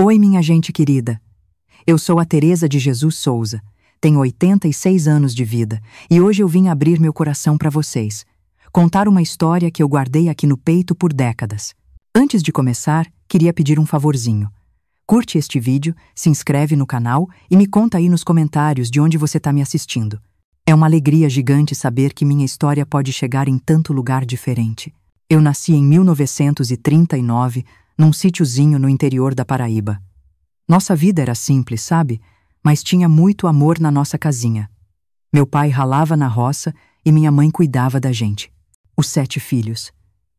Oi, minha gente querida. Eu sou a Teresa de Jesus Souza, tenho 86 anos de vida e hoje eu vim abrir meu coração para vocês, contar uma história que eu guardei aqui no peito por décadas. Antes de começar, queria pedir um favorzinho. Curte este vídeo, se inscreve no canal e me conta aí nos comentários de onde você está me assistindo. É uma alegria gigante saber que minha história pode chegar em tanto lugar diferente. Eu nasci em 1939, num sítiozinho no interior da Paraíba. Nossa vida era simples, sabe? Mas tinha muito amor na nossa casinha. Meu pai ralava na roça e minha mãe cuidava da gente. Os 7 filhos.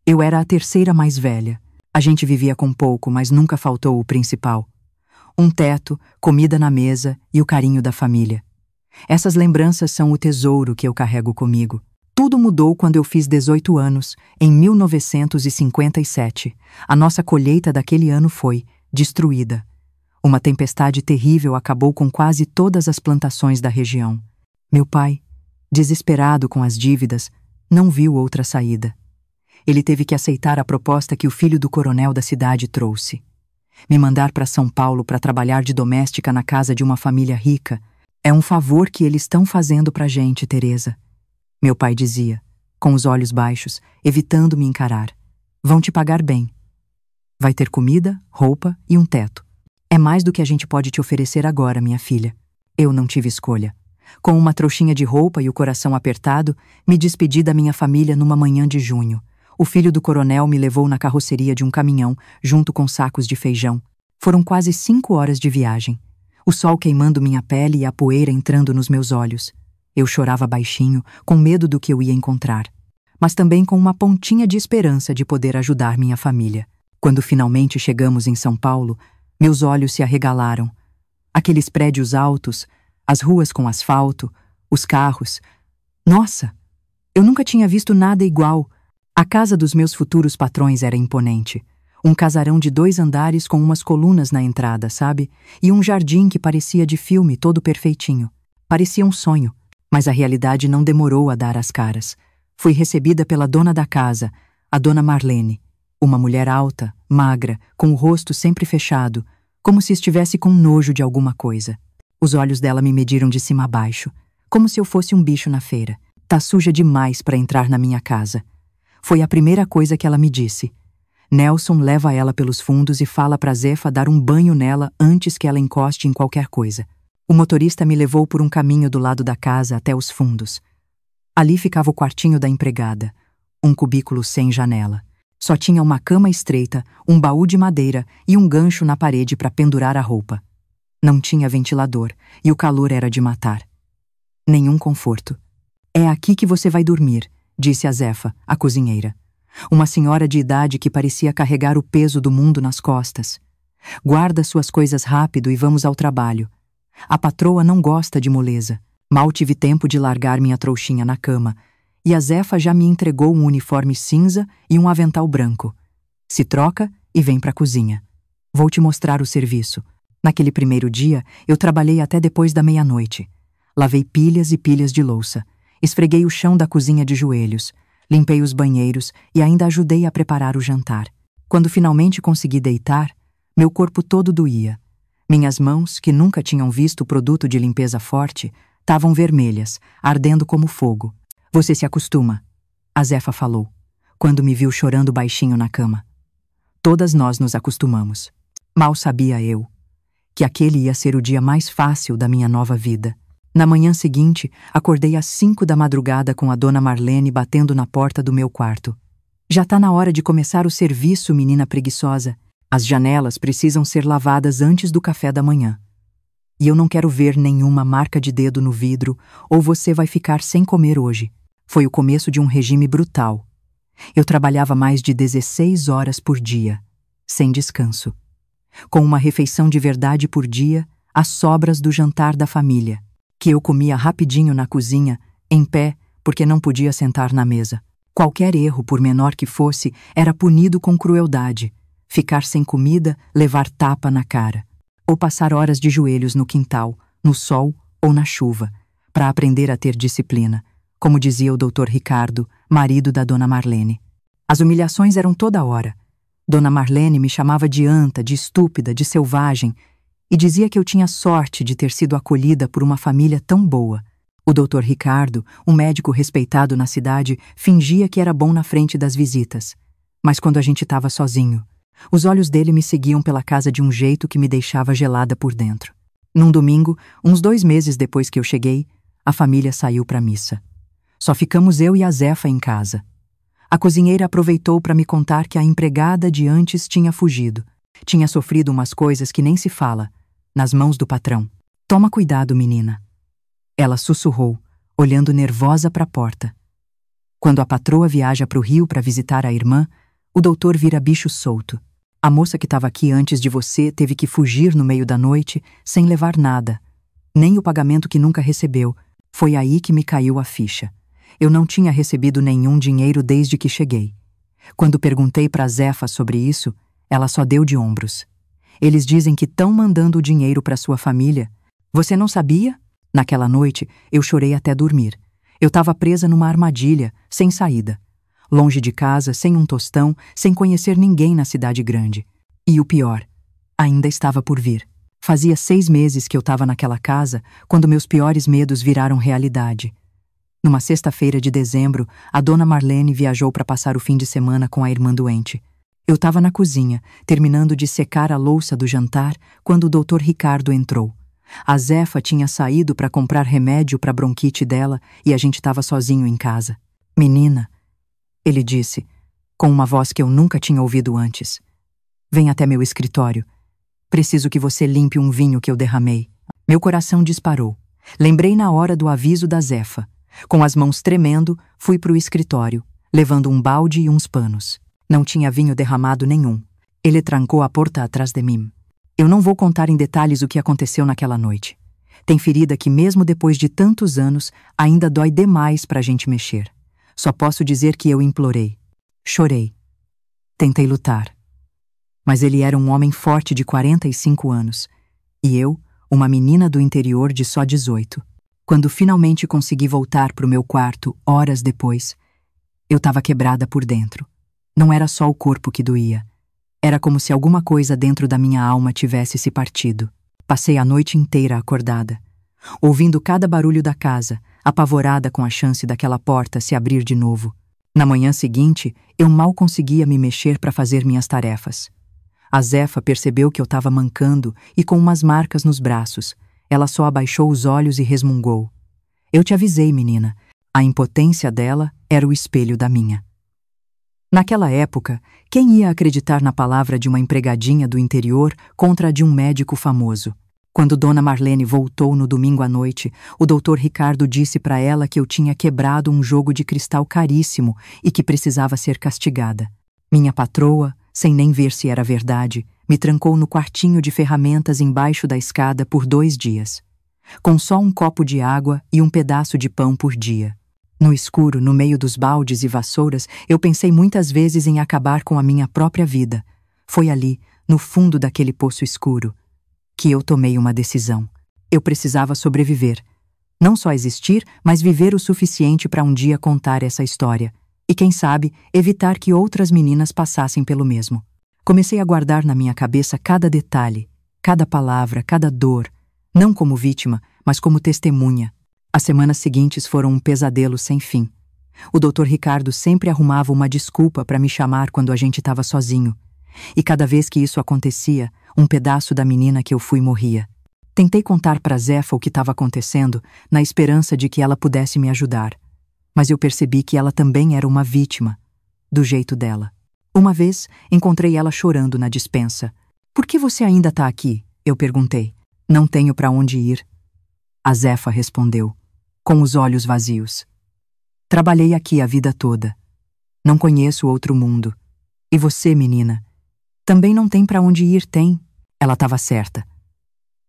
Eu era a terceira mais velha. A gente vivia com pouco, mas nunca faltou o principal. Um teto, comida na mesa e o carinho da família. Essas lembranças são o tesouro que eu carrego comigo. Tudo mudou quando eu fiz 18 anos, em 1957. A nossa colheita daquele ano foi destruída. Uma tempestade terrível acabou com quase todas as plantações da região. Meu pai, desesperado com as dívidas, não viu outra saída. Ele teve que aceitar a proposta que o filho do coronel da cidade trouxe. Me mandar para São Paulo para trabalhar de doméstica na casa de uma família rica é um favor que eles estão fazendo pra gente, Teresa. Meu pai dizia, com os olhos baixos, evitando me encarar. Vão te pagar bem. Vai ter comida, roupa e um teto. É mais do que a gente pode te oferecer agora, minha filha. Eu não tive escolha. Com uma trouxinha de roupa e o coração apertado, me despedi da minha família numa manhã de junho. O filho do coronel me levou na carroceria de um caminhão, junto com sacos de feijão. Foram quase 5 horas de viagem. O sol queimando minha pele e a poeira entrando nos meus olhos. Eu chorava baixinho, com medo do que eu ia encontrar, mas também com uma pontinha de esperança de poder ajudar minha família. Quando finalmente chegamos em São Paulo, meus olhos se arregalaram. Aqueles prédios altos, as ruas com asfalto, os carros. Nossa! Eu nunca tinha visto nada igual. A casa dos meus futuros patrões era imponente. Um casarão de 2 andares com umas colunas na entrada, sabe? E um jardim que parecia de filme, todo perfeitinho. Parecia um sonho. Mas a realidade não demorou a dar as caras. Fui recebida pela dona da casa, a dona Marlene. Uma mulher alta, magra, com o rosto sempre fechado, como se estivesse com nojo de alguma coisa. Os olhos dela me mediram de cima a baixo, como se eu fosse um bicho na feira. Tá suja demais para entrar na minha casa. Foi a primeira coisa que ela me disse. Nelson leva ela pelos fundos e fala pra Zefa dar um banho nela antes que ela encoste em qualquer coisa. O motorista me levou por um caminho do lado da casa até os fundos. Ali ficava o quartinho da empregada, um cubículo sem janela. Só tinha uma cama estreita, um baú de madeira e um gancho na parede para pendurar a roupa. Não tinha ventilador e o calor era de matar. Nenhum conforto. É aqui que você vai dormir, disse a Zefa, a cozinheira. Uma senhora de idade que parecia carregar o peso do mundo nas costas. Guarda suas coisas rápido e vamos ao trabalho. A patroa não gosta de moleza. Mal tive tempo de largar minha trouxinha na cama, e a Zefa já me entregou um uniforme cinza e um avental branco. Se troca e vem pra cozinha. Vou te mostrar o serviço. Naquele primeiro dia, eu trabalhei até depois da meia-noite. Lavei pilhas e pilhas de louça. Esfreguei o chão da cozinha de joelhos. Limpei os banheiros e ainda ajudei a preparar o jantar. Quando finalmente consegui deitar, meu corpo todo doía. Minhas mãos, que nunca tinham visto produto de limpeza forte, estavam vermelhas, ardendo como fogo. Você se acostuma, a Zefa falou, quando me viu chorando baixinho na cama. Todas nós nos acostumamos. Mal sabia eu que aquele ia ser o dia mais fácil da minha nova vida. Na manhã seguinte, acordei às 5 da madrugada com a dona Marlene batendo na porta do meu quarto. Já tá na hora de começar o serviço, menina preguiçosa. As janelas precisam ser lavadas antes do café da manhã. E eu não quero ver nenhuma marca de dedo no vidro, ou você vai ficar sem comer hoje. Foi o começo de um regime brutal. Eu trabalhava mais de 16 horas por dia, sem descanso. Com uma refeição de verdade por dia, as sobras do jantar da família, que eu comia rapidinho na cozinha, em pé, porque não podia sentar na mesa. Qualquer erro, por menor que fosse, era punido com crueldade. Ficar sem comida, levar tapa na cara. Ou passar horas de joelhos no quintal, no sol ou na chuva, para aprender a ter disciplina, como dizia o Dr. Ricardo, marido da dona Marlene. As humilhações eram toda hora. Dona Marlene me chamava de anta, de estúpida, de selvagem, e dizia que eu tinha sorte de ter sido acolhida por uma família tão boa. O Dr. Ricardo, um médico respeitado na cidade, fingia que era bom na frente das visitas. Mas quando a gente estava sozinho, os olhos dele me seguiam pela casa de um jeito que me deixava gelada por dentro. Num domingo, uns 2 meses depois que eu cheguei, a família saiu para a missa. Só ficamos eu e a Zefa em casa. A cozinheira aproveitou para me contar que a empregada de antes tinha fugido. Tinha sofrido umas coisas que nem se fala, nas mãos do patrão. Toma cuidado, menina. Ela sussurrou, olhando nervosa para a porta. Quando a patroa viaja para o Rio para visitar a irmã, o doutor vira bicho solto. A moça que estava aqui antes de você teve que fugir no meio da noite sem levar nada, nem o pagamento que nunca recebeu. Foi aí que me caiu a ficha. Eu não tinha recebido nenhum dinheiro desde que cheguei. Quando perguntei para a Zefa sobre isso, ela só deu de ombros. Eles dizem que estão mandando o dinheiro para sua família. Você não sabia? Naquela noite, eu chorei até dormir. Eu estava presa numa armadilha, sem saída. Longe de casa, sem um tostão, sem conhecer ninguém na cidade grande. E o pior, ainda estava por vir. Fazia 6 meses que eu estava naquela casa, quando meus piores medos viraram realidade. Numa sexta-feira de dezembro, a dona Marlene viajou para passar o fim de semana com a irmã doente. Eu estava na cozinha, terminando de secar a louça do jantar, quando o Dr. Ricardo entrou. A Zefa tinha saído para comprar remédio para a bronquite dela e a gente estava sozinho em casa. Menina, ele disse, com uma voz que eu nunca tinha ouvido antes. Vem até meu escritório. Preciso que você limpe um vinho que eu derramei. Meu coração disparou. Lembrei na hora do aviso da Zefa. Com as mãos tremendo, fui para o escritório, levando um balde e uns panos. Não tinha vinho derramado nenhum. Ele trancou a porta atrás de mim. Eu não vou contar em detalhes o que aconteceu naquela noite. Tem ferida que, mesmo depois de tantos anos, ainda dói demais para a gente mexer. Só posso dizer que eu implorei. Chorei. Tentei lutar. Mas ele era um homem forte de 45 anos. E eu, uma menina do interior de só 18. Quando finalmente consegui voltar para o meu quarto, horas depois, eu estava quebrada por dentro. Não era só o corpo que doía. Era como se alguma coisa dentro da minha alma tivesse se partido. Passei a noite inteira acordada, ouvindo cada barulho da casa, apavorada com a chance daquela porta se abrir de novo. Na manhã seguinte, eu mal conseguia me mexer para fazer minhas tarefas. A Zefa percebeu que eu estava mancando e com umas marcas nos braços. Ela só abaixou os olhos e resmungou. Eu te avisei, menina. A impotência dela era o espelho da minha. Naquela época, quem ia acreditar na palavra de uma empregadinha do interior contra a de um médico famoso? Quando Dona Marlene voltou no domingo à noite, o Dr. Ricardo disse para ela que eu tinha quebrado um jogo de cristal caríssimo e que precisava ser castigada. Minha patroa, sem nem ver se era verdade, me trancou no quartinho de ferramentas embaixo da escada por 2 dias, com só um copo de água e um pedaço de pão por dia. No escuro, no meio dos baldes e vassouras, eu pensei muitas vezes em acabar com a minha própria vida. Foi ali, no fundo daquele poço escuro, que eu tomei uma decisão. Eu precisava sobreviver. Não só existir, mas viver o suficiente para um dia contar essa história. E quem sabe, evitar que outras meninas passassem pelo mesmo. Comecei a guardar na minha cabeça cada detalhe, cada palavra, cada dor, não como vítima, mas como testemunha. As semanas seguintes foram um pesadelo sem fim. O Dr. Ricardo sempre arrumava uma desculpa para me chamar quando a gente estava sozinho. E cada vez que isso acontecia, um pedaço da menina que eu fui morria. Tentei contar para Zefa o que estava acontecendo, na esperança de que ela pudesse me ajudar. Mas eu percebi que ela também era uma vítima, do jeito dela. Uma vez, encontrei ela chorando na despensa. Por que você ainda está aqui? Eu perguntei. Não tenho para onde ir. A Zefa respondeu, com os olhos vazios. Trabalhei aqui a vida toda. Não conheço outro mundo. E você, menina, também não tem para onde ir, tem? Ela estava certa.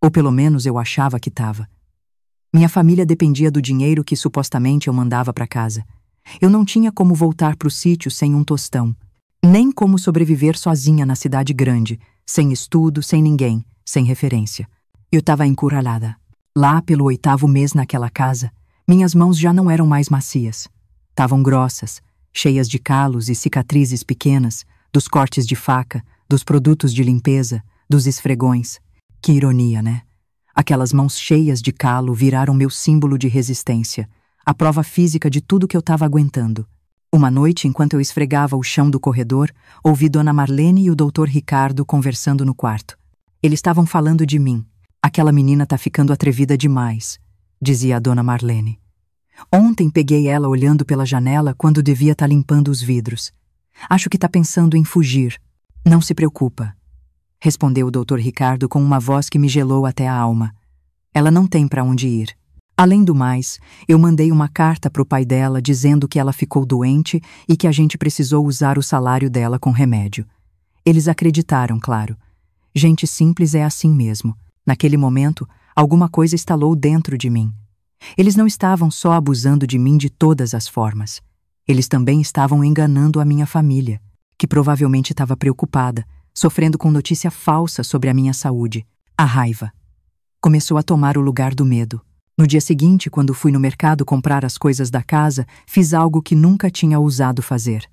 Ou pelo menos eu achava que estava. Minha família dependia do dinheiro que supostamente eu mandava para casa. Eu não tinha como voltar para o sítio sem um tostão, nem como sobreviver sozinha na cidade grande, sem estudo, sem ninguém, sem referência. Eu estava encurralada. Lá, pelo 8º mês naquela casa, minhas mãos já não eram mais macias. Estavam grossas, cheias de calos e cicatrizes pequenas, dos cortes de faca, dos produtos de limpeza, dos esfregões. Que ironia, né? Aquelas mãos cheias de calo viraram meu símbolo de resistência, a prova física de tudo que eu estava aguentando. Uma noite, enquanto eu esfregava o chão do corredor, ouvi Dona Marlene e o Dr. Ricardo conversando no quarto. Eles estavam falando de mim. Aquela menina tá ficando atrevida demais, dizia a Dona Marlene. Ontem peguei ela olhando pela janela quando devia estar limpando os vidros. Acho que tá pensando em fugir. Não se preocupa, respondeu o Dr. Ricardo com uma voz que me gelou até a alma. Ela não tem para onde ir. Além do mais, eu mandei uma carta para o pai dela dizendo que ela ficou doente e que a gente precisou usar o salário dela com remédio. Eles acreditaram, claro. Gente simples é assim mesmo. Naquele momento, alguma coisa estalou dentro de mim. Eles não estavam só abusando de mim de todas as formas. Eles também estavam enganando a minha família, que provavelmente estava preocupada, sofrendo com notícia falsa sobre a minha saúde. A raiva começou a tomar o lugar do medo. No dia seguinte, quando fui no mercado comprar as coisas da casa, fiz algo que nunca tinha ousado fazer.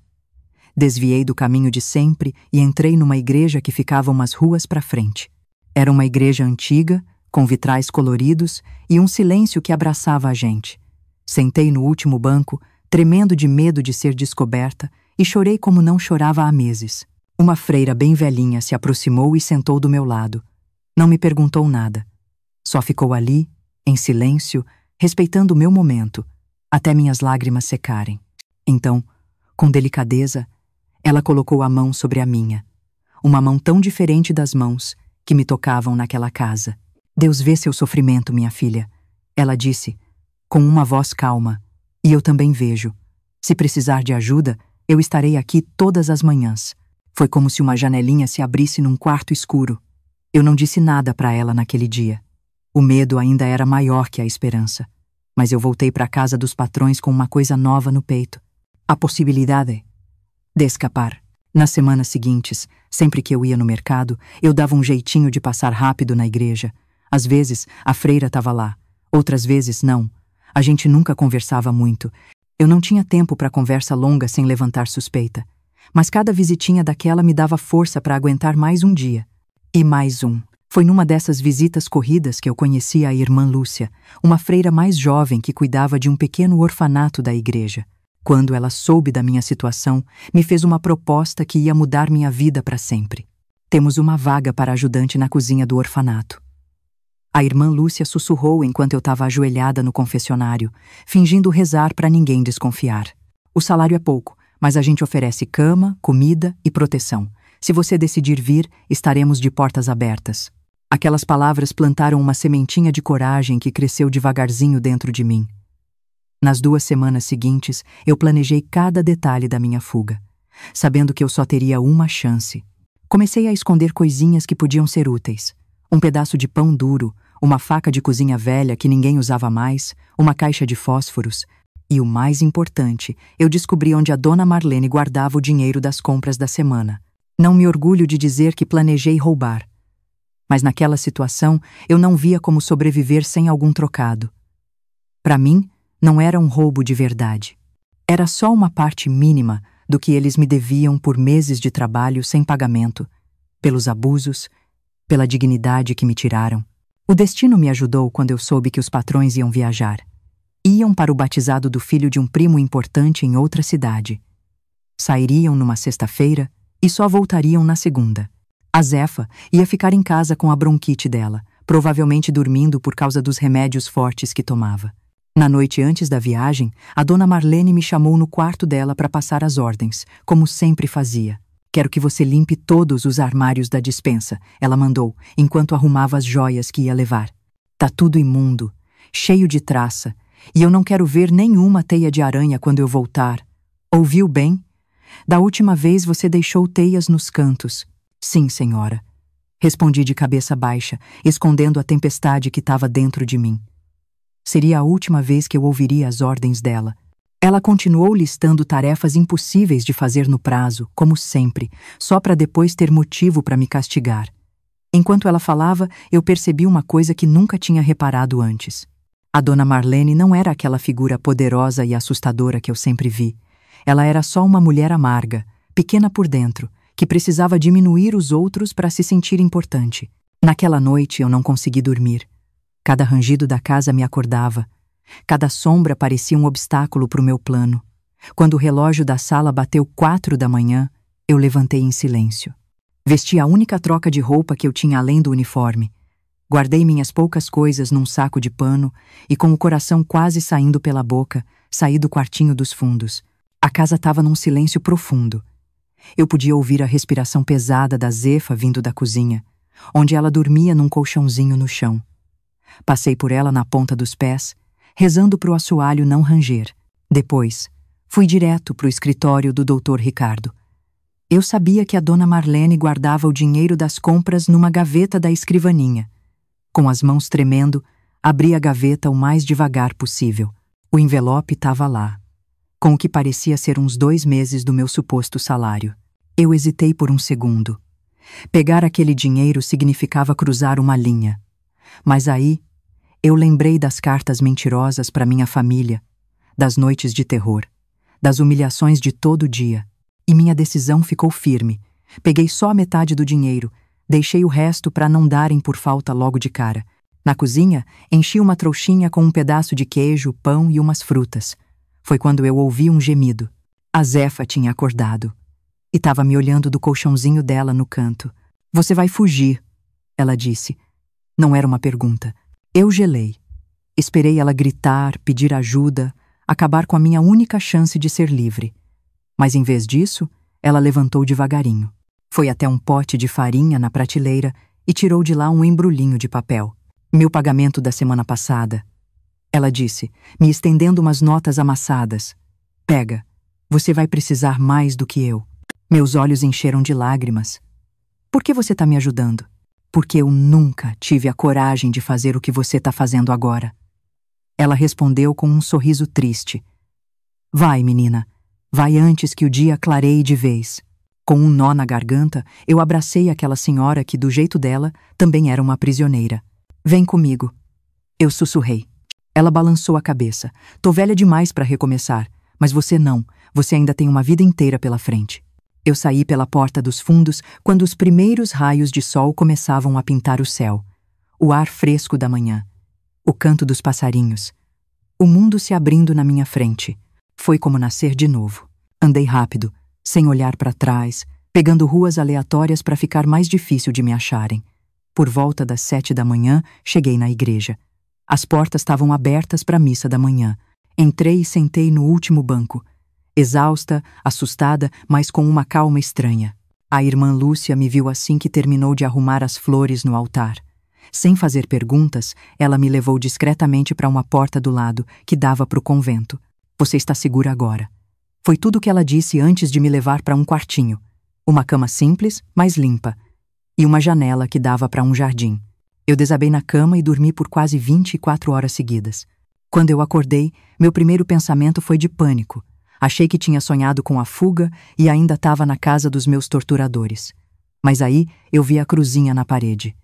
Desviei do caminho de sempre e entrei numa igreja que ficava umas ruas para frente. Era uma igreja antiga, com vitrais coloridos e um silêncio que abraçava a gente. Sentei no último banco, tremendo de medo de ser descoberta, e chorei como não chorava há meses. Uma freira bem velhinha se aproximou e sentou do meu lado. Não me perguntou nada. Só ficou ali, em silêncio, respeitando o meu momento, até minhas lágrimas secarem. Então, com delicadeza, ela colocou a mão sobre a minha. Uma mão tão diferente das mãos que me tocavam naquela casa. Deus vê seu sofrimento, minha filha, ela disse, com uma voz calma. E eu também vejo. Se precisar de ajuda, eu estarei aqui todas as manhãs. Foi como se uma janelinha se abrisse num quarto escuro. Eu não disse nada para ela naquele dia. O medo ainda era maior que a esperança. Mas eu voltei para a casa dos patrões com uma coisa nova no peito. A possibilidade de escapar. Nas semanas seguintes, sempre que eu ia no mercado, eu dava um jeitinho de passar rápido na igreja. Às vezes, a freira estava lá. Outras vezes, não. A gente nunca conversava muito. Eu não tinha tempo para conversa longa sem levantar suspeita. Mas cada visitinha daquela me dava força para aguentar mais um dia. E mais um. Foi numa dessas visitas corridas que eu conheci a irmã Lúcia, uma freira mais jovem que cuidava de um pequeno orfanato da igreja. Quando ela soube da minha situação, me fez uma proposta que ia mudar minha vida para sempre. Temos uma vaga para ajudante na cozinha do orfanato. A irmã Lúcia sussurrou enquanto eu estava ajoelhada no confessionário, fingindo rezar para ninguém desconfiar. O salário é pouco, mas a gente oferece cama, comida e proteção. Se você decidir vir, estaremos de portas abertas. Aquelas palavras plantaram uma sementinha de coragem que cresceu devagarzinho dentro de mim. Nas 2 semanas seguintes, eu planejei cada detalhe da minha fuga, sabendo que eu só teria uma chance. Comecei a esconder coisinhas que podiam ser úteis. Um pedaço de pão duro, uma faca de cozinha velha que ninguém usava mais, uma caixa de fósforos. E o mais importante, eu descobri onde a Dona Marlene guardava o dinheiro das compras da semana. Não me orgulho de dizer que planejei roubar. Mas naquela situação, eu não via como sobreviver sem algum trocado. Para mim, não era um roubo de verdade. Era só uma parte mínima do que eles me deviam por meses de trabalho sem pagamento, pelos abusos, pela dignidade que me tiraram. O destino me ajudou quando eu soube que os patrões iam viajar. Iam para o batizado do filho de um primo importante em outra cidade. Sairiam numa sexta-feira e só voltariam na segunda. A Zefa ia ficar em casa com a bronquite dela, provavelmente dormindo por causa dos remédios fortes que tomava. Na noite antes da viagem, a Dona Marlene me chamou no quarto dela para passar as ordens, como sempre fazia. Quero que você limpe todos os armários da despensa, ela mandou, enquanto arrumava as joias que ia levar. Tá tudo imundo, cheio de traça, e eu não quero ver nenhuma teia de aranha quando eu voltar. Ouviu bem? Da última vez você deixou teias nos cantos. Sim, senhora. Respondi de cabeça baixa, escondendo a tempestade que estava dentro de mim. Seria a última vez que eu ouviria as ordens dela. Ela continuou listando tarefas impossíveis de fazer no prazo, como sempre, só para depois ter motivo para me castigar. Enquanto ela falava, eu percebi uma coisa que nunca tinha reparado antes. A Dona Marlene não era aquela figura poderosa e assustadora que eu sempre vi. Ela era só uma mulher amarga, pequena por dentro, que precisava diminuir os outros para se sentir importante. Naquela noite eu não consegui dormir. Cada rangido da casa me acordava. Cada sombra parecia um obstáculo para o meu plano. Quando o relógio da sala bateu 4 da manhã, eu levantei em silêncio. Vesti a única troca de roupa que eu tinha além do uniforme. Guardei minhas poucas coisas num saco de pano e, com o coração quase saindo pela boca, saí do quartinho dos fundos. A casa estava num silêncio profundo. Eu podia ouvir a respiração pesada da Zefa vindo da cozinha, onde ela dormia num colchãozinho no chão. Passei por ela na ponta dos pés, rezando para o assoalho não ranger. Depois, fui direto para o escritório do Dr. Ricardo. Eu sabia que a dona Marlene guardava o dinheiro das compras numa gaveta da escrivaninha. Com as mãos tremendo, abri a gaveta o mais devagar possível. O envelope estava lá, com o que parecia ser uns 2 meses do meu suposto salário. Eu hesitei por um segundo. Pegar aquele dinheiro significava cruzar uma linha. Mas aí, eu lembrei das cartas mentirosas para minha família, das noites de terror, das humilhações de todo dia, e minha decisão ficou firme. Peguei só a metade do dinheiro, deixei o resto para não darem por falta logo de cara. Na cozinha, enchi uma trouxinha com um pedaço de queijo, pão e umas frutas. Foi quando eu ouvi um gemido. A Zefa tinha acordado e estava me olhando do colchãozinho dela no canto. "Você vai fugir", ela disse. Não era uma pergunta. Eu gelei. Esperei ela gritar, pedir ajuda, acabar com a minha única chance de ser livre. Mas em vez disso, ela levantou devagarinho. Foi até um pote de farinha na prateleira e tirou de lá um embrulhinho de papel. "Meu pagamento da semana passada", ela disse, me estendendo umas notas amassadas. "Pega, você vai precisar mais do que eu." Meus olhos encheram de lágrimas. "Por que você está me ajudando?" "Porque eu nunca tive a coragem de fazer o que você está fazendo agora." Ela respondeu com um sorriso triste. "Vai, menina, vai antes que o dia clareie de vez." Com um nó na garganta, eu abracei aquela senhora que, do jeito dela, também era uma prisioneira. "Vem comigo." Eu sussurrei. Ela balançou a cabeça. "Tô velha demais para recomeçar, mas você não. Você ainda tem uma vida inteira pela frente." Eu saí pela porta dos fundos quando os primeiros raios de sol começavam a pintar o céu. O ar fresco da manhã. O canto dos passarinhos. O mundo se abrindo na minha frente. Foi como nascer de novo. Andei rápido, sem olhar para trás, pegando ruas aleatórias para ficar mais difícil de me acharem. Por volta das 7 da manhã, cheguei na igreja. As portas estavam abertas para a missa da manhã. Entrei e sentei no último banco. Exausta, assustada, mas com uma calma estranha. A irmã Lúcia me viu assim que terminou de arrumar as flores no altar. Sem fazer perguntas, ela me levou discretamente para uma porta do lado, que dava para o convento. "Você está segura agora." Foi tudo o que ela disse antes de me levar para um quartinho. Uma cama simples, mas limpa. E uma janela que dava para um jardim. Eu desabei na cama e dormi por quase 24 horas seguidas. Quando eu acordei, meu primeiro pensamento foi de pânico. Achei que tinha sonhado com a fuga e ainda estava na casa dos meus torturadores. Mas aí eu vi a cruzinha na parede.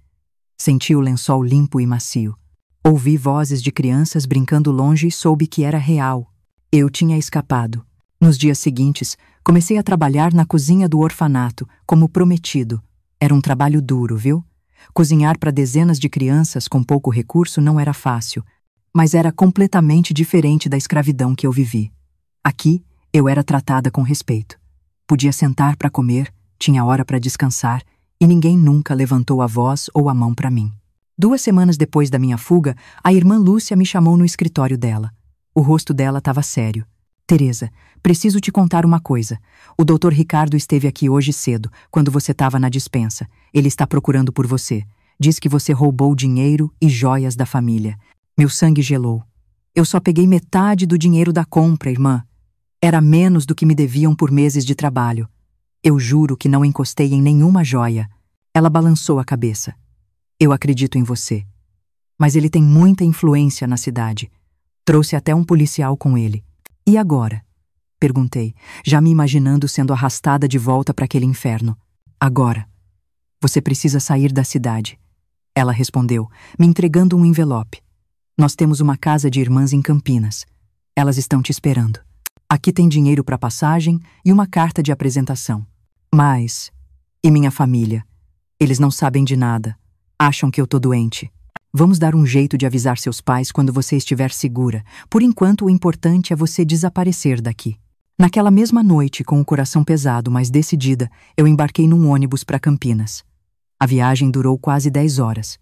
Senti o lençol limpo e macio. Ouvi vozes de crianças brincando longe e soube que era real. Eu tinha escapado. Nos dias seguintes, comecei a trabalhar na cozinha do orfanato, como prometido. Era um trabalho duro, viu? Cozinhar para dezenas de crianças com pouco recurso não era fácil, mas era completamente diferente da escravidão que eu vivi. Aqui, eu era tratada com respeito. Podia sentar para comer, tinha hora para descansar, e ninguém nunca levantou a voz ou a mão para mim. 2 semanas depois da minha fuga, a irmã Lúcia me chamou no escritório dela. O rosto dela estava sério. "Teresa, preciso te contar uma coisa. O Dr. Ricardo esteve aqui hoje cedo, quando você estava na despensa. Ele está procurando por você. Diz que você roubou dinheiro e joias da família." Meu sangue gelou. "Eu só peguei metade do dinheiro da compra, irmã. Era menos do que me deviam por meses de trabalho. Eu juro que não encostei em nenhuma joia." Ela balançou a cabeça. "Eu acredito em você. Mas ele tem muita influência na cidade. Trouxe até um policial com ele." "E agora?" perguntei, já me imaginando sendo arrastada de volta para aquele inferno. "Agora, você precisa sair da cidade." Ela respondeu, me entregando um envelope. "Nós temos uma casa de irmãs em Campinas. Elas estão te esperando. Aqui tem dinheiro para passagem e uma carta de apresentação. Mas E minha família? Eles não sabem de nada. Acham que eu tô doente. Vamos dar um jeito de avisar seus pais quando você estiver segura. Por enquanto, o importante é você desaparecer daqui. Naquela mesma noite, com o coração pesado, mas decidida, eu embarquei num ônibus para Campinas. A viagem durou quase 10 horas.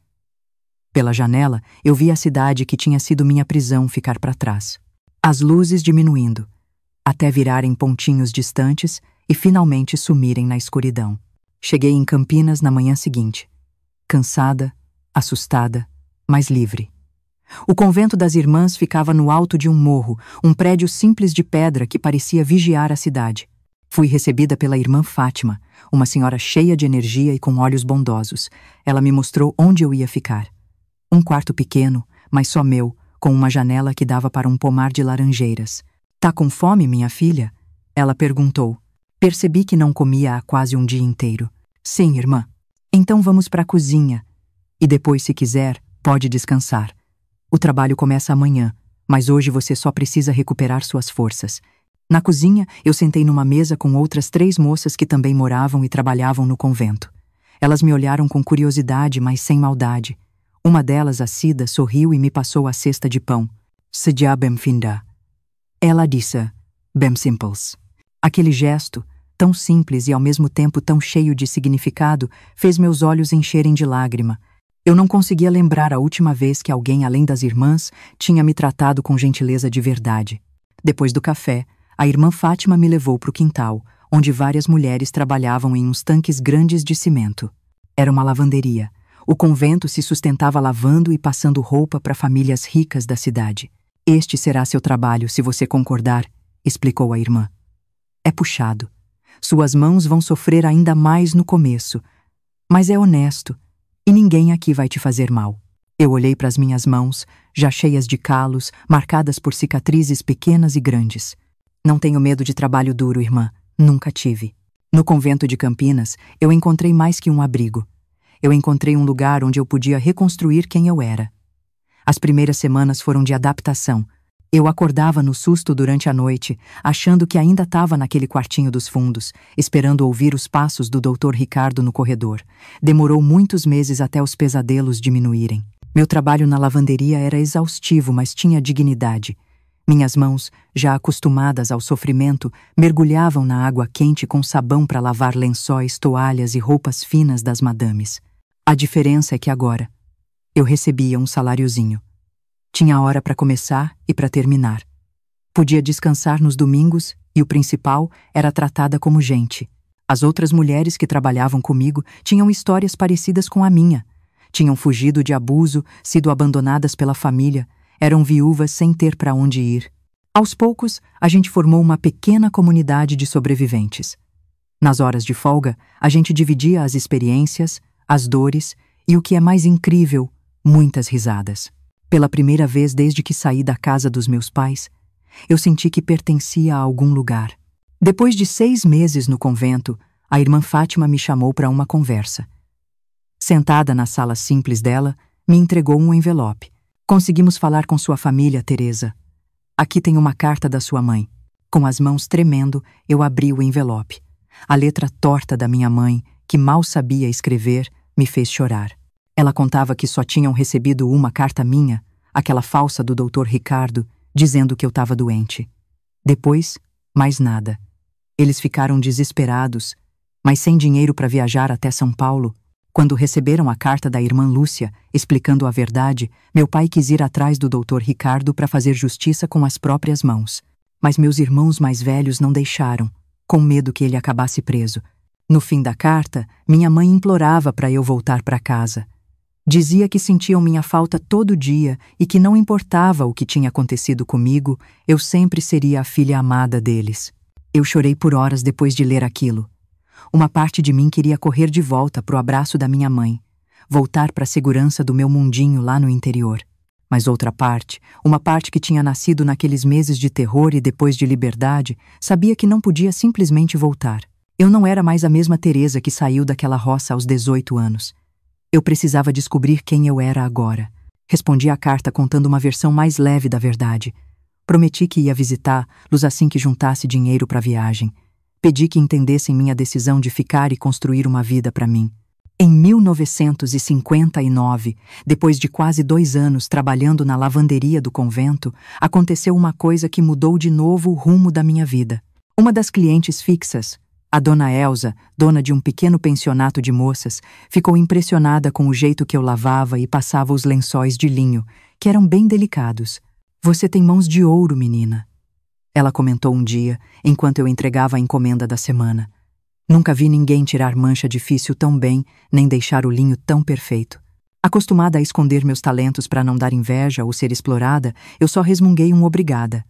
Pela janela, eu vi a cidade que tinha sido minha prisão ficar para trás. As luzes diminuindo, até virarem pontinhos distantes e finalmente sumirem na escuridão. Cheguei em Campinas na manhã seguinte, cansada, assustada, mas livre. O convento das irmãs ficava no alto de um morro, um prédio simples de pedra que parecia vigiar a cidade. Fui recebida pela irmã Fátima, uma senhora cheia de energia e com olhos bondosos. Ela me mostrou onde eu ia ficar. Um quarto pequeno, mas só meu, com uma janela que dava para um pomar de laranjeiras. Tá com fome, minha filha? Ela perguntou. Percebi que não comia há quase um dia inteiro. Sim, irmã. Então vamos para a cozinha. E depois, se quiser, pode descansar. O trabalho começa amanhã, mas hoje você só precisa recuperar suas forças. Na cozinha, eu sentei numa mesa com outras 3 moças que também moravam e trabalhavam no convento. Elas me olharam com curiosidade, mas sem maldade. Uma delas, a Cida, sorriu e me passou a cesta de pão. Seja bem-vinda. Ela disse, bem simples. Aquele gesto, tão simples e ao mesmo tempo tão cheio de significado, fez meus olhos encherem de lágrima. Eu não conseguia lembrar a última vez que alguém, além das irmãs, tinha me tratado com gentileza de verdade. Depois do café, a irmã Fátima me levou para o quintal, onde várias mulheres trabalhavam em uns tanques grandes de cimento. Era uma lavanderia. O convento se sustentava lavando e passando roupa para famílias ricas da cidade. Este será seu trabalho, se você concordar, explicou a irmã. É puxado. Suas mãos vão sofrer ainda mais no começo. Mas é honesto. E ninguém aqui vai te fazer mal. Eu olhei para as minhas mãos, já cheias de calos, marcadas por cicatrizes pequenas e grandes. Não tenho medo de trabalho duro, irmã. Nunca tive. No convento de Campinas, eu encontrei mais que um abrigo. Eu encontrei um lugar onde eu podia reconstruir quem eu era. As primeiras semanas foram de adaptação. Eu acordava no susto durante a noite, achando que ainda estava naquele quartinho dos fundos, esperando ouvir os passos do Dr. Ricardo no corredor. Demorou muitos meses até os pesadelos diminuírem. Meu trabalho na lavanderia era exaustivo, mas tinha dignidade. Minhas mãos, já acostumadas ao sofrimento, mergulhavam na água quente com sabão para lavar lençóis, toalhas e roupas finas das madames. A diferença é que agora eu recebia um saláriozinho. Tinha hora para começar e para terminar. Podia descansar nos domingos e o principal era tratada como gente. As outras mulheres que trabalhavam comigo tinham histórias parecidas com a minha. Tinham fugido de abuso, sido abandonadas pela família, eram viúvas sem ter para onde ir. Aos poucos, a gente formou uma pequena comunidade de sobreviventes. Nas horas de folga, a gente dividia as experiências, as dores e, o que é mais incrível, muitas risadas. Pela primeira vez desde que saí da casa dos meus pais, eu senti que pertencia a algum lugar. Depois de 6 meses no convento, a irmã Fátima me chamou para uma conversa. Sentada na sala simples dela, me entregou um envelope. Conseguimos falar com sua família, Teresa. Aqui tem uma carta da sua mãe. Com as mãos tremendo, eu abri o envelope. A letra torta da minha mãe, que mal sabia escrever, me fez chorar. Ela contava que só tinham recebido uma carta minha, aquela falsa do Dr. Ricardo, dizendo que eu estava doente. Depois, mais nada. Eles ficaram desesperados, mas sem dinheiro para viajar até São Paulo. Quando receberam a carta da irmã Lúcia, explicando a verdade, meu pai quis ir atrás do Dr. Ricardo para fazer justiça com as próprias mãos. Mas meus irmãos mais velhos não deixaram, com medo que ele acabasse preso. No fim da carta, minha mãe implorava para eu voltar para casa. Dizia que sentiam minha falta todo dia e que não importava o que tinha acontecido comigo, eu sempre seria a filha amada deles. Eu chorei por horas depois de ler aquilo. Uma parte de mim queria correr de volta para o abraço da minha mãe, voltar para a segurança do meu mundinho lá no interior. Mas outra parte, uma parte que tinha nascido naqueles meses de terror e depois de liberdade, sabia que não podia simplesmente voltar. Eu não era mais a mesma Teresa que saiu daquela roça aos 18 anos. Eu precisava descobrir quem eu era agora. Respondi à carta contando uma versão mais leve da verdade. Prometi que ia visitá-los assim que juntasse dinheiro para a viagem. Pedi que entendessem minha decisão de ficar e construir uma vida para mim. Em 1959, depois de quase 2 anos trabalhando na lavanderia do convento, aconteceu uma coisa que mudou de novo o rumo da minha vida. Uma das clientes fixas, a dona Elsa, dona de um pequeno pensionato de moças, ficou impressionada com o jeito que eu lavava e passava os lençóis de linho, que eram bem delicados. "Você tem mãos de ouro, menina", ela comentou um dia, enquanto eu entregava a encomenda da semana. "Nunca vi ninguém tirar mancha difícil tão bem, nem deixar o linho tão perfeito." Acostumada a esconder meus talentos para não dar inveja ou ser explorada, eu só resmunguei um obrigada.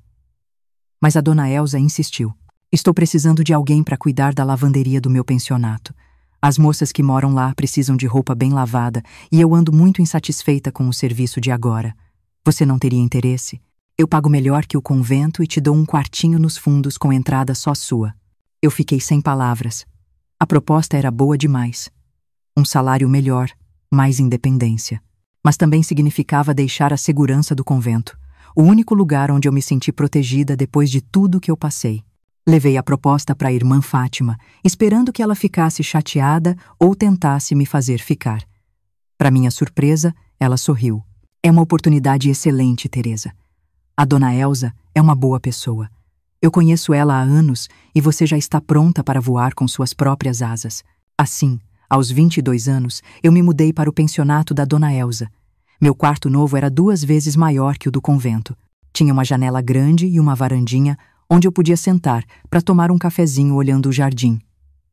Mas a dona Elsa insistiu. "Estou precisando de alguém para cuidar da lavanderia do meu pensionato. As moças que moram lá precisam de roupa bem lavada e eu ando muito insatisfeita com o serviço de agora. Você não teria interesse? Eu pago melhor que o convento e te dou um quartinho nos fundos com entrada só sua." Eu fiquei sem palavras. A proposta era boa demais. Um salário melhor, mais independência. Mas também significava deixar a segurança do convento, o único lugar onde eu me senti protegida depois de tudo que eu passei. Levei a proposta para a irmã Fátima, esperando que ela ficasse chateada ou tentasse me fazer ficar. Para minha surpresa, ela sorriu. "É uma oportunidade excelente, Teresa. A dona Elsa é uma boa pessoa. Eu conheço ela há anos e você já está pronta para voar com suas próprias asas." Assim, aos 22 anos, eu me mudei para o pensionato da dona Elsa. Meu quarto novo era 2 vezes maior que o do convento. Tinha uma janela grande e uma varandinha onde eu podia sentar para tomar um cafezinho olhando o jardim.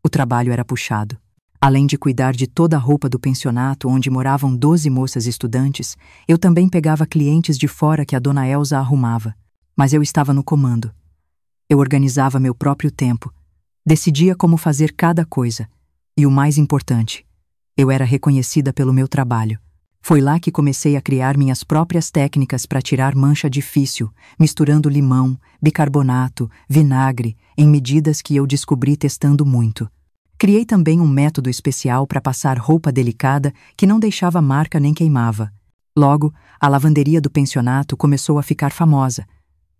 O trabalho era puxado. Além de cuidar de toda a roupa do pensionato onde moravam 12 moças estudantes, eu também pegava clientes de fora que a dona Elsa arrumava. Mas eu estava no comando. Eu organizava meu próprio tempo, decidia como fazer cada coisa. E o mais importante, eu era reconhecida pelo meu trabalho. Foi lá que comecei a criar minhas próprias técnicas para tirar mancha difícil, misturando limão, bicarbonato, vinagre, em medidas que eu descobri testando muito. Criei também um método especial para passar roupa delicada que não deixava marca nem queimava. Logo, a lavanderia do pensionato começou a ficar famosa.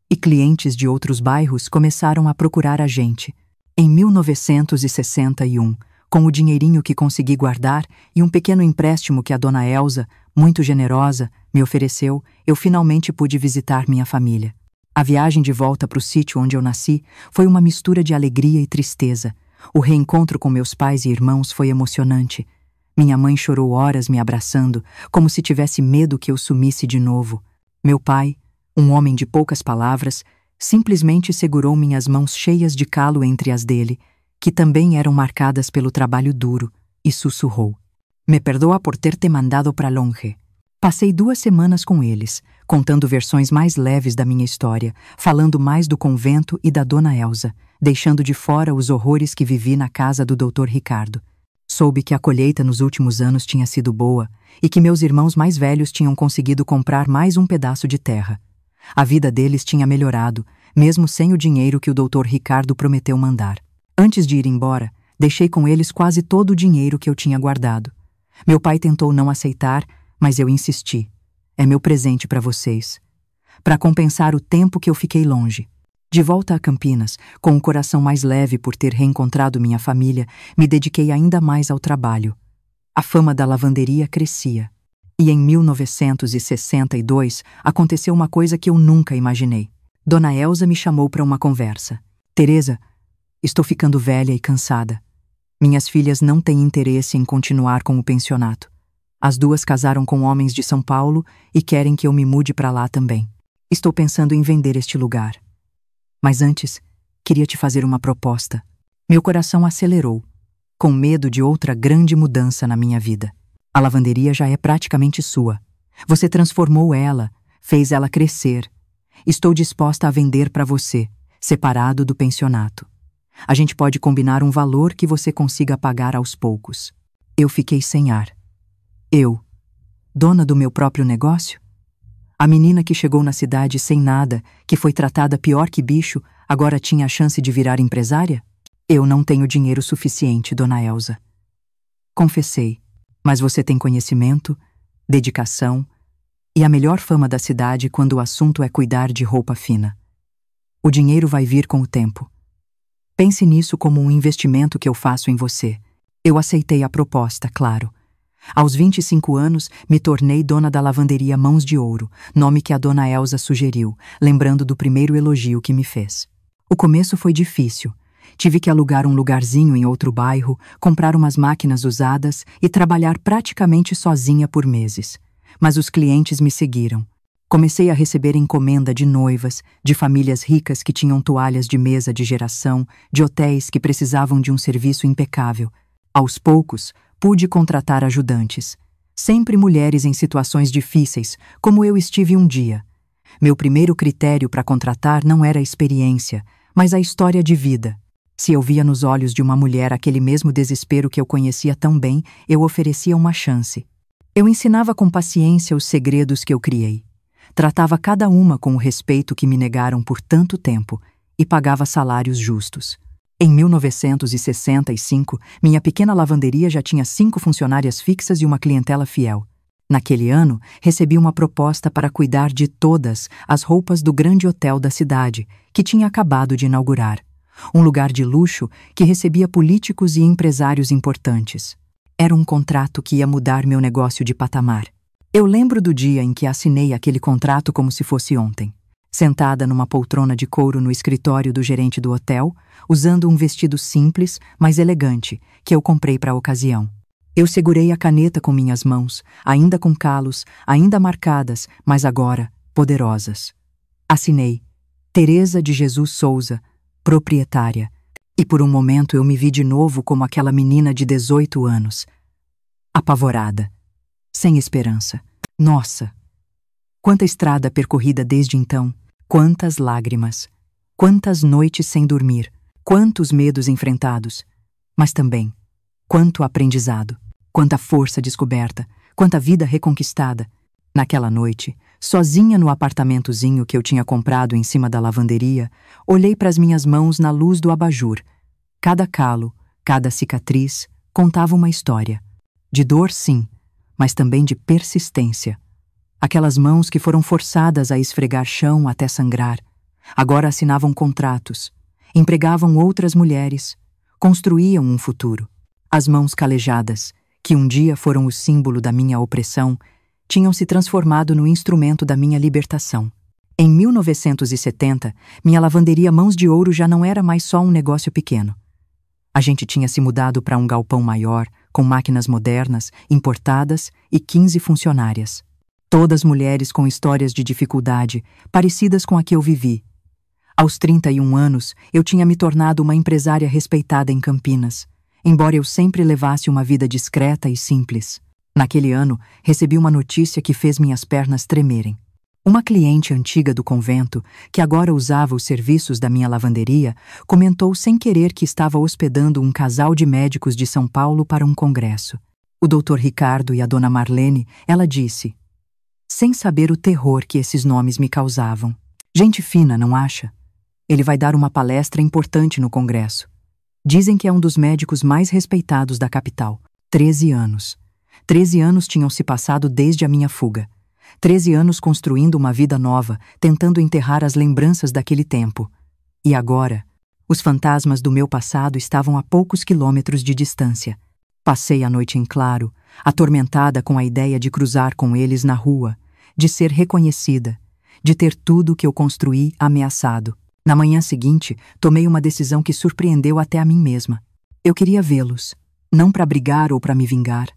E clientes de outros bairros começaram a procurar a gente. Em 1961, com o dinheirinho que consegui guardar e um pequeno empréstimo que a dona Elsa, muito generosa, me ofereceu, eu finalmente pude visitar minha família. A viagem de volta para o sítio onde eu nasci foi uma mistura de alegria e tristeza. O reencontro com meus pais e irmãos foi emocionante. Minha mãe chorou horas me abraçando, como se tivesse medo que eu sumisse de novo. Meu pai, um homem de poucas palavras, simplesmente segurou minhas mãos cheias de calo entre as dele, que também eram marcadas pelo trabalho duro, e sussurrou: "Me perdoa por ter te mandado para longe." Passei 2 semanas com eles, contando versões mais leves da minha história, falando mais do convento e da dona Elsa, deixando de fora os horrores que vivi na casa do Dr. Ricardo. Soube que a colheita nos últimos anos tinha sido boa e que meus irmãos mais velhos tinham conseguido comprar mais um pedaço de terra. A vida deles tinha melhorado, mesmo sem o dinheiro que o Dr. Ricardo prometeu mandar. Antes de ir embora, deixei com eles quase todo o dinheiro que eu tinha guardado. Meu pai tentou não aceitar, mas eu insisti. "É meu presente para vocês, para compensar o tempo que eu fiquei longe." De volta a Campinas, com o coração mais leve por ter reencontrado minha família, me dediquei ainda mais ao trabalho. A fama da lavanderia crescia. E em 1962 aconteceu uma coisa que eu nunca imaginei. Dona Elsa me chamou para uma conversa. "Teresa, estou ficando velha e cansada. Minhas filhas não têm interesse em continuar com o pensionato. As 2 casaram com homens de São Paulo e querem que eu me mude para lá também. Estou pensando em vender este lugar. Mas antes, queria te fazer uma proposta." Meu coração acelerou, com medo de outra grande mudança na minha vida. "A lavanderia já é praticamente sua. Você transformou ela, fez ela crescer. Estou disposta a vender para você, separado do pensionato. A gente pode combinar um valor que você consiga pagar aos poucos." Eu fiquei sem ar. Eu, dona do meu próprio negócio? A menina que chegou na cidade sem nada, que foi tratada pior que bicho, agora tinha a chance de virar empresária? "Eu não tenho dinheiro suficiente, dona Elsa." Confessei. "Mas você tem conhecimento, dedicação e a melhor fama da cidade quando o assunto é cuidar de roupa fina. O dinheiro vai vir com o tempo." Pense nisso como um investimento que eu faço em você. Eu aceitei a proposta, claro. Aos 25 anos, me tornei dona da lavanderia Mãos de Ouro, nome que a dona Elza sugeriu, lembrando do primeiro elogio que me fez. O começo foi difícil. Tive que alugar um lugarzinho em outro bairro, comprar umas máquinas usadas e trabalhar praticamente sozinha por meses. Mas os clientes me seguiram. Comecei a receber encomenda de noivas, de famílias ricas que tinham toalhas de mesa de geração, de hotéis que precisavam de um serviço impecável. Aos poucos, pude contratar ajudantes. Sempre mulheres em situações difíceis, como eu estive um dia. Meu primeiro critério para contratar não era a experiência, mas a história de vida. Se eu via nos olhos de uma mulher aquele mesmo desespero que eu conhecia tão bem, eu oferecia uma chance. Eu ensinava com paciência os segredos que eu criei. Tratava cada uma com o respeito que me negaram por tanto tempo e pagava salários justos. Em 1965, minha pequena lavanderia já tinha 5 funcionárias fixas e uma clientela fiel. Naquele ano, recebi uma proposta para cuidar de todas as roupas do grande hotel da cidade, que tinha acabado de inaugurar. Um lugar de luxo que recebia políticos e empresários importantes. Era um contrato que ia mudar meu negócio de patamar. Eu lembro do dia em que assinei aquele contrato como se fosse ontem. Sentada numa poltrona de couro no escritório do gerente do hotel, usando um vestido simples, mas elegante, que eu comprei para a ocasião. Eu segurei a caneta com minhas mãos, ainda com calos, ainda marcadas, mas agora poderosas. Assinei: Teresa de Jesus Souza, proprietária. E por um momento eu me vi de novo como aquela menina de 18 anos. Apavorada. Sem esperança. Nossa! Quanta estrada percorrida desde então, quantas lágrimas, quantas noites sem dormir, quantos medos enfrentados, mas também quanto aprendizado, quanta força descoberta, quanta vida reconquistada. Naquela noite, sozinha no apartamentozinho que eu tinha comprado em cima da lavanderia, olhei para as minhas mãos na luz do abajur. Cada calo, cada cicatriz, contava uma história. De dor, sim, mas também de persistência. Aquelas mãos que foram forçadas a esfregar chão até sangrar, agora assinavam contratos, empregavam outras mulheres, construíam um futuro. As mãos calejadas, que um dia foram o símbolo da minha opressão, tinham se transformado no instrumento da minha libertação. Em 1970, minha lavanderia Mãos de Ouro já não era mais só um negócio pequeno. A gente tinha se mudado para um galpão maior, com máquinas modernas, importadas e 15 funcionárias. Todas mulheres com histórias de dificuldade, parecidas com a que eu vivi. Aos 31 anos, eu tinha me tornado uma empresária respeitada em Campinas, embora eu sempre levasse uma vida discreta e simples. Naquele ano, recebi uma notícia que fez minhas pernas tremerem. Uma cliente antiga do convento, que agora usava os serviços da minha lavanderia, comentou sem querer que estava hospedando um casal de médicos de São Paulo para um congresso. O Dr. Ricardo e a Dona Marlene, ela disse, sem saber o terror que esses nomes me causavam. Gente fina, não acha? Ele vai dar uma palestra importante no congresso. Dizem que é um dos médicos mais respeitados da capital. 13 anos. 13 anos tinham se passado desde a minha fuga. 13 anos construindo uma vida nova, tentando enterrar as lembranças daquele tempo. E agora, os fantasmas do meu passado estavam a poucos quilômetros de distância. Passei a noite em claro, atormentada com a ideia de cruzar com eles na rua, de ser reconhecida, de ter tudo o que eu construí ameaçado. Na manhã seguinte, tomei uma decisão que surpreendeu até a mim mesma. Eu queria vê-los, não para brigar ou para me vingar,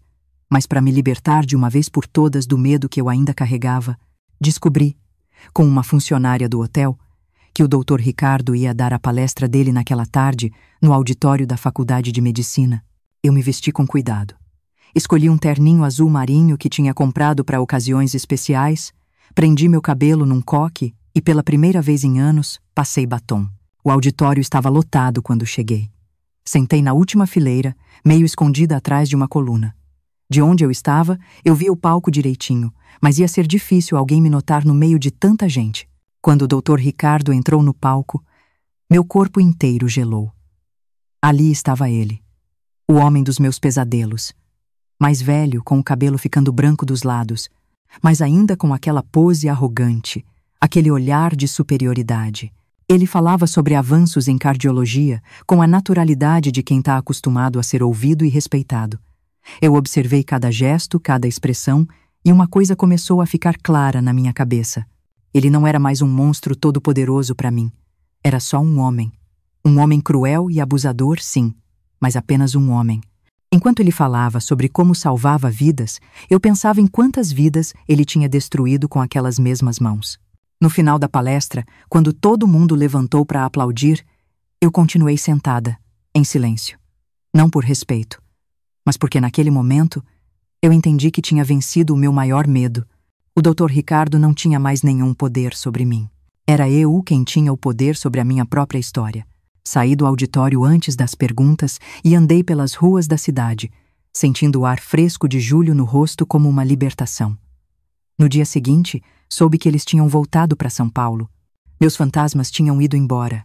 mas para me libertar de uma vez por todas do medo que eu ainda carregava. Descobri, com uma funcionária do hotel, que o Dr. Ricardo ia dar a palestra dele naquela tarde no auditório da Faculdade de Medicina. Eu me vesti com cuidado. Escolhi um terninho azul marinho que tinha comprado para ocasiões especiais, prendi meu cabelo num coque e, pela primeira vez em anos, passei batom. O auditório estava lotado quando cheguei. Sentei na última fileira, meio escondida atrás de uma coluna. De onde eu estava, eu via o palco direitinho, mas ia ser difícil alguém me notar no meio de tanta gente. Quando o Dr. Ricardo entrou no palco, meu corpo inteiro gelou. Ali estava ele, o homem dos meus pesadelos, mais velho, com o cabelo ficando branco dos lados, mas ainda com aquela pose arrogante, aquele olhar de superioridade. Ele falava sobre avanços em cardiologia com a naturalidade de quem está acostumado a ser ouvido e respeitado. Eu observei cada gesto, cada expressão, e uma coisa começou a ficar clara na minha cabeça. Ele não era mais um monstro todo-poderoso para mim. Era só um homem. Um homem cruel e abusador, sim, mas apenas um homem. Enquanto ele falava sobre como salvava vidas, eu pensava em quantas vidas ele tinha destruído com aquelas mesmas mãos. No final da palestra, quando todo mundo levantou para aplaudir, eu continuei sentada, em silêncio. Não por respeito, mas porque naquele momento eu entendi que tinha vencido o meu maior medo. O Dr. Ricardo não tinha mais nenhum poder sobre mim. Era eu quem tinha o poder sobre a minha própria história. Saí do auditório antes das perguntas e andei pelas ruas da cidade, sentindo o ar fresco de julho no rosto como uma libertação. No dia seguinte, soube que eles tinham voltado para São Paulo. Meus fantasmas tinham ido embora,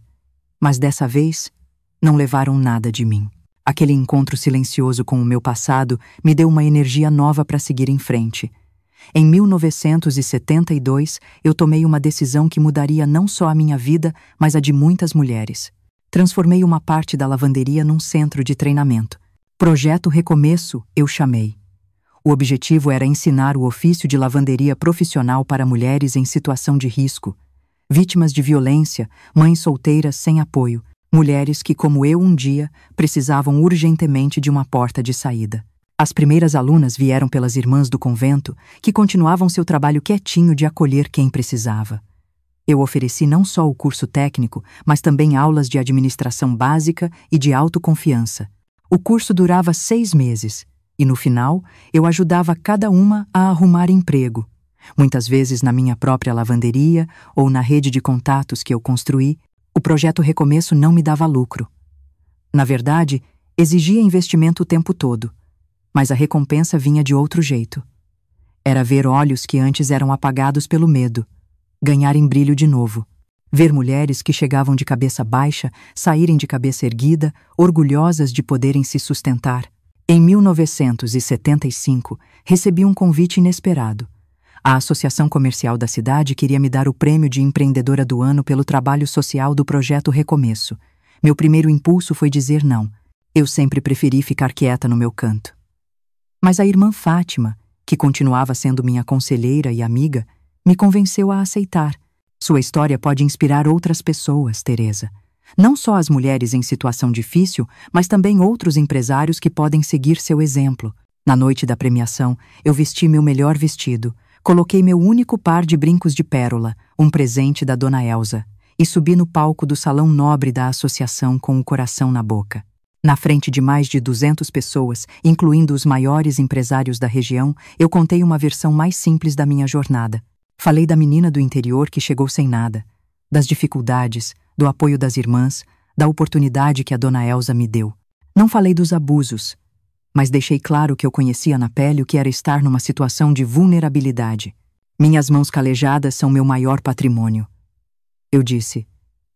mas dessa vez não levaram nada de mim. Aquele encontro silencioso com o meu passado me deu uma energia nova para seguir em frente. Em 1972, eu tomei uma decisão que mudaria não só a minha vida, mas a de muitas mulheres. Transformei uma parte da lavanderia num centro de treinamento. Projeto Recomeço, eu chamei. O objetivo era ensinar o ofício de lavanderia profissional para mulheres em situação de risco, vítimas de violência, mães solteiras sem apoio, mulheres que, como eu um dia, precisavam urgentemente de uma porta de saída. As primeiras alunas vieram pelas irmãs do convento, que continuavam seu trabalho quietinho de acolher quem precisava. Eu ofereci não só o curso técnico, mas também aulas de administração básica e de autoconfiança. O curso durava 6 meses, e no final eu ajudava cada uma a arrumar emprego, muitas vezes na minha própria lavanderia ou na rede de contatos que eu construí. O projeto Recomeço não me dava lucro. Na verdade, exigia investimento o tempo todo, mas a recompensa vinha de outro jeito. Era ver olhos que antes eram apagados pelo medo ganharem brilho de novo. Ver mulheres que chegavam de cabeça baixa saírem de cabeça erguida, orgulhosas de poderem se sustentar. Em 1975, recebi um convite inesperado. A Associação Comercial da cidade queria me dar o prêmio de empreendedora do ano pelo trabalho social do projeto Recomeço. Meu primeiro impulso foi dizer não. Eu sempre preferi ficar quieta no meu canto. Mas a irmã Fátima, que continuava sendo minha conselheira e amiga, me convenceu a aceitar. Sua história pode inspirar outras pessoas, Teresa. Não só as mulheres em situação difícil, mas também outros empresários que podem seguir seu exemplo. Na noite da premiação, eu vesti meu melhor vestido, coloquei meu único par de brincos de pérola, um presente da Dona Elza, e subi no palco do salão nobre da associação com o coração na boca. Na frente de mais de 200 pessoas, incluindo os maiores empresários da região, eu contei uma versão mais simples da minha jornada. Falei da menina do interior que chegou sem nada, das dificuldades, do apoio das irmãs, da oportunidade que a Dona Elza me deu. Não falei dos abusos, mas deixei claro que eu conhecia na pele o que era estar numa situação de vulnerabilidade. Minhas mãos calejadas são meu maior patrimônio, eu disse,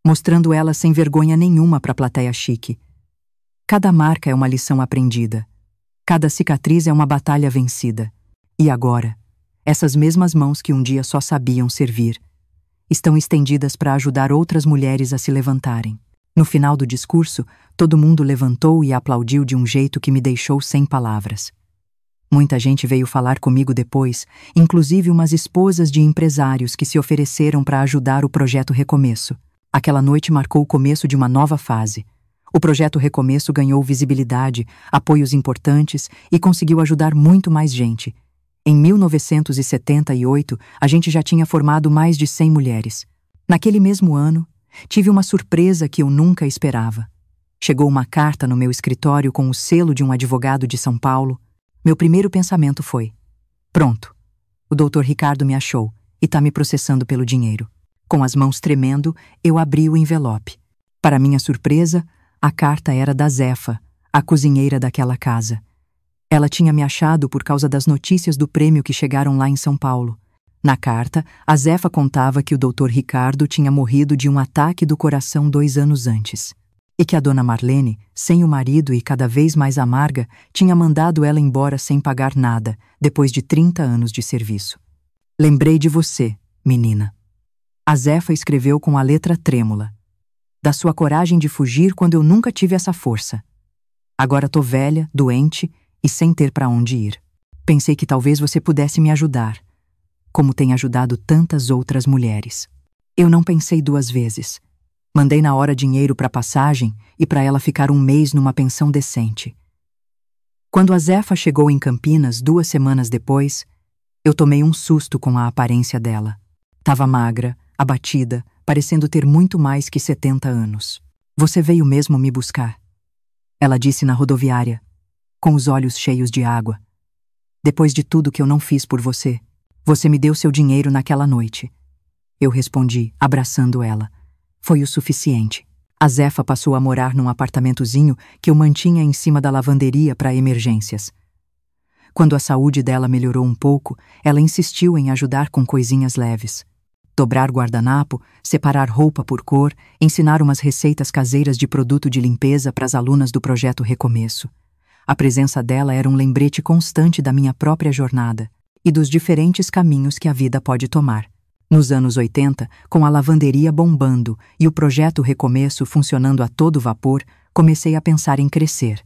mostrando elas sem vergonha nenhuma para a plateia chique. Cada marca é uma lição aprendida. Cada cicatriz é uma batalha vencida. E agora, essas mesmas mãos que um dia só sabiam servir, estão estendidas para ajudar outras mulheres a se levantarem. No final do discurso, todo mundo levantou e aplaudiu de um jeito que me deixou sem palavras. Muita gente veio falar comigo depois, inclusive umas esposas de empresários que se ofereceram para ajudar o projeto Recomeço. Aquela noite marcou o começo de uma nova fase. O projeto Recomeço ganhou visibilidade, apoios importantes e conseguiu ajudar muito mais gente. Em 1978, a gente já tinha formado mais de 100 mulheres. Naquele mesmo ano, tive uma surpresa que eu nunca esperava. Chegou uma carta no meu escritório com o selo de um advogado de São Paulo. Meu primeiro pensamento foi: pronto, o Dr. Ricardo me achou e está me processando pelo dinheiro. Com as mãos tremendo, eu abri o envelope. Para minha surpresa, a carta era da Zefa, a cozinheira daquela casa. Ela tinha me achado por causa das notícias do prêmio que chegaram lá em São Paulo. Na carta, a Zefa contava que o Dr. Ricardo tinha morrido de um ataque do coração 2 anos antes. E que a dona Marlene, sem o marido e cada vez mais amarga, tinha mandado ela embora sem pagar nada, depois de 30 anos de serviço. Lembrei de você, menina. A Zefa escreveu com a letra trêmula. Da sua coragem de fugir quando eu nunca tive essa força. Agora tô velha, doente e sem ter para onde ir. Pensei que talvez você pudesse me ajudar, como tem ajudado tantas outras mulheres. Eu não pensei duas vezes. Mandei na hora dinheiro para passagem e para ela ficar um mês numa pensão decente. Quando a Zefa chegou em Campinas 2 semanas depois, eu tomei um susto com a aparência dela. Tava magra, abatida, parecendo ter muito mais que 70 anos. Você veio mesmo me buscar? Ela disse na rodoviária, com os olhos cheios de água. Depois de tudo que eu não fiz por você, você me deu seu dinheiro naquela noite. Eu respondi, abraçando ela. Foi o suficiente. A Zefa passou a morar num apartamentozinho que eu mantinha em cima da lavanderia para emergências. Quando a saúde dela melhorou um pouco, ela insistiu em ajudar com coisinhas leves. Dobrar guardanapo, separar roupa por cor, ensinar umas receitas caseiras de produto de limpeza para as alunas do projeto Recomeço. A presença dela era um lembrete constante da minha própria jornada e dos diferentes caminhos que a vida pode tomar. Nos anos 80, com a lavanderia bombando e o projeto Recomeço funcionando a todo vapor, comecei a pensar em crescer.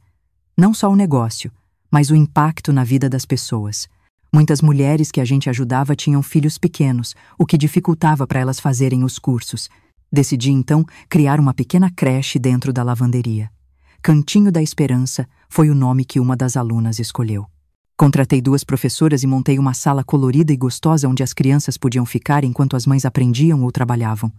Não só o negócio, mas o impacto na vida das pessoas. Muitas mulheres que a gente ajudava tinham filhos pequenos, o que dificultava para elas fazerem os cursos. Decidi, então, criar uma pequena creche dentro da lavanderia. Cantinho da Esperança foi o nome que uma das alunas escolheu. Contratei 2 professoras e montei uma sala colorida e gostosa onde as crianças podiam ficar enquanto as mães aprendiam ou trabalhavam.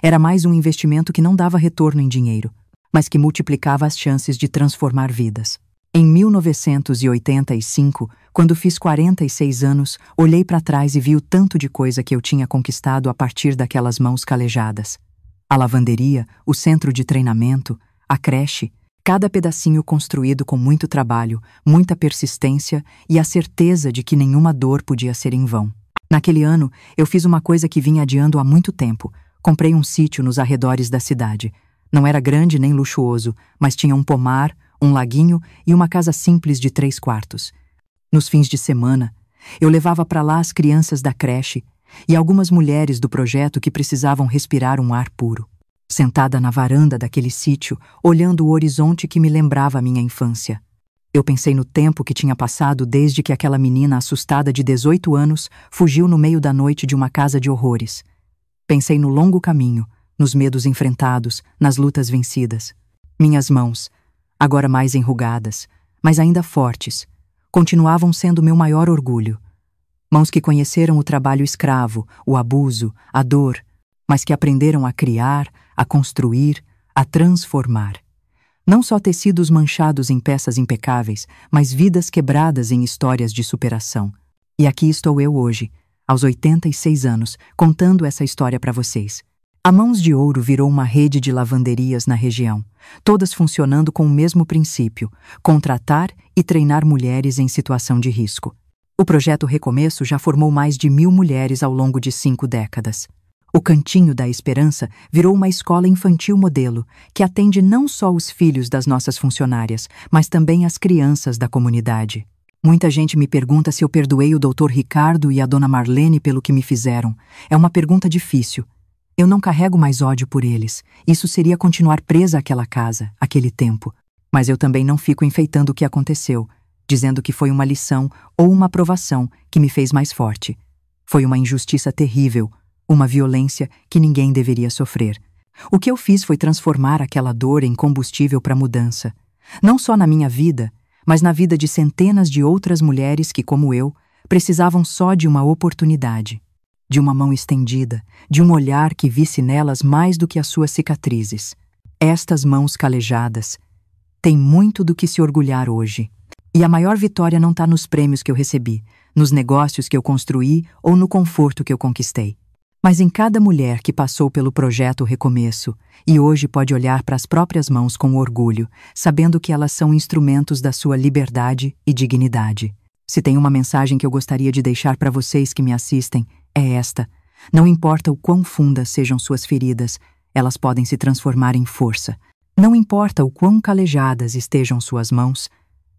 Era mais um investimento que não dava retorno em dinheiro, mas que multiplicava as chances de transformar vidas. Em 1985, quando fiz 46 anos, olhei para trás e vi o tanto de coisa que eu tinha conquistado a partir daquelas mãos calejadas. A lavanderia, o centro de treinamento, a creche, cada pedacinho construído com muito trabalho, muita persistência e a certeza de que nenhuma dor podia ser em vão. Naquele ano, eu fiz uma coisa que vinha adiando há muito tempo. Comprei um sítio nos arredores da cidade. Não era grande nem luxuoso, mas tinha um pomar, um laguinho e uma casa simples de 3 quartos. Nos fins de semana, eu levava para lá as crianças da creche e algumas mulheres do projeto que precisavam respirar um ar puro. Sentada na varanda daquele sítio, olhando o horizonte que me lembrava a minha infância. Eu pensei no tempo que tinha passado desde que aquela menina assustada de 18 anos fugiu no meio da noite de uma casa de horrores. Pensei no longo caminho, nos medos enfrentados, nas lutas vencidas. Minhas mãos, agora mais enrugadas, mas ainda fortes, continuavam sendo meu maior orgulho. Mãos que conheceram o trabalho escravo, o abuso, a dor, mas que aprenderam a criar, a construir, a transformar. Não só tecidos manchados em peças impecáveis, mas vidas quebradas em histórias de superação. E aqui estou eu hoje, aos 86 anos, contando essa história para vocês. A Mãos de Ouro virou uma rede de lavanderias na região, todas funcionando com o mesmo princípio: contratar e treinar mulheres em situação de risco. O projeto Recomeço já formou mais de 1.000 mulheres ao longo de 5 décadas. O Cantinho da Esperança virou uma escola infantil modelo, que atende não só os filhos das nossas funcionárias, mas também as crianças da comunidade. Muita gente me pergunta se eu perdoei o Dr. Ricardo e a Dona Marlene pelo que me fizeram. É uma pergunta difícil. Eu não carrego mais ódio por eles. Isso seria continuar presa àquela casa, àquele tempo. Mas eu também não fico enfeitando o que aconteceu, dizendo que foi uma lição ou uma provação que me fez mais forte. Foi uma injustiça terrível, uma violência que ninguém deveria sofrer. O que eu fiz foi transformar aquela dor em combustível para mudança. Não só na minha vida, mas na vida de centenas de outras mulheres que, como eu, precisavam só de uma oportunidade, de uma mão estendida, de um olhar que visse nelas mais do que as suas cicatrizes. Estas mãos calejadas têm muito do que se orgulhar hoje. E a maior vitória não está nos prêmios que eu recebi, nos negócios que eu construí ou no conforto que eu conquistei, mas em cada mulher que passou pelo projeto Recomeço e hoje pode olhar para as próprias mãos com orgulho, sabendo que elas são instrumentos da sua liberdade e dignidade. Se tem uma mensagem que eu gostaria de deixar para vocês que me assistem, é esta: não importa o quão fundas sejam suas feridas, elas podem se transformar em força. Não importa o quão calejadas estejam suas mãos,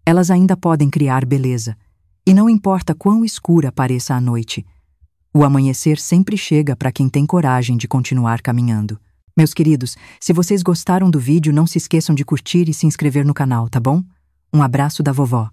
elas ainda podem criar beleza. E não importa quão escura pareça a noite, O amanhecer sempre chega para quem tem coragem de continuar caminhando. Meus queridos, se vocês gostaram do vídeo, não se esqueçam de curtir e se inscrever no canal, tá bom? Um abraço da vovó.